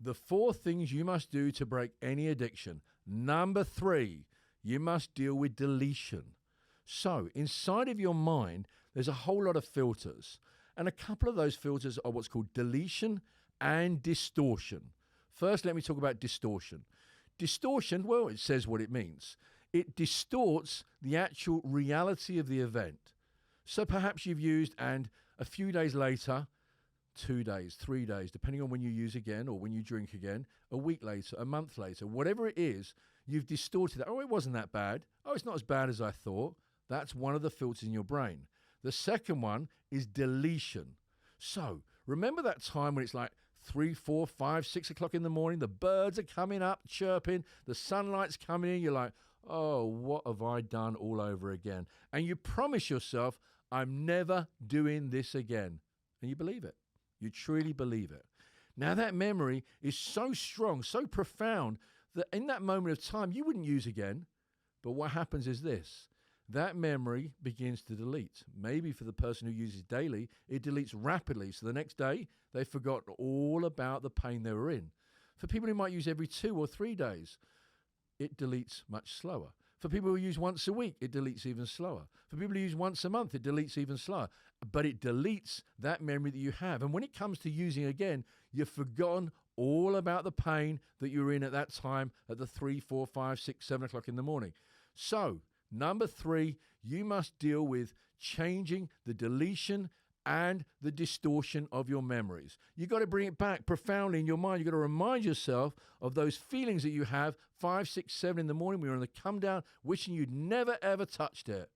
The 4 things you must do to break any addiction. Number 3, you must deal with deletion. So inside of your mind, there's a whole lot of filters. And a couple of those filters are what's called deletion and distortion. First, let me talk about distortion. Distortion, well, it says what it means. It distorts the actual reality of the event. So perhaps you've used, and a few days later, 2 days, 3 days, depending on when you use again or when you drink again, a week later, a month later, whatever it is, you've distorted that. Oh, it wasn't that bad. Oh, it's not as bad as I thought. That's one of the filters in your brain. The second one is deletion. So remember that time when it's like 3, 4, 5, 6 o'clock in the morning, the birds are coming up, chirping, the sunlight's coming in, you're like, oh, what have I done all over again? And you promise yourself, I'm never doing this again. And you believe it. You truly believe it. Now that memory is so strong, so profound, that in that moment of time, you wouldn't use again. But what happens is this. That memory begins to delete. Maybe for the person who uses daily, it deletes rapidly. So the next day, they've forgotten all about the pain they were in. For people who might use every 2 or 3 days, it deletes much slower. For people who use once a week, it deletes even slower. For people who use once a month, it deletes even slower. But it deletes that memory that you have. And when it comes to using again, you've forgotten all about the pain that you were in at that time at the 3, 4, 5, 6, 7 o'clock in the morning. So, number 3, you must deal with changing the deletion and the distortion of your memories. You've got to bring it back profoundly in your mind. You've got to remind yourself of those feelings that you have 5, 6, 7 in the morning when you're on the come down, wishing you'd never, ever touched it.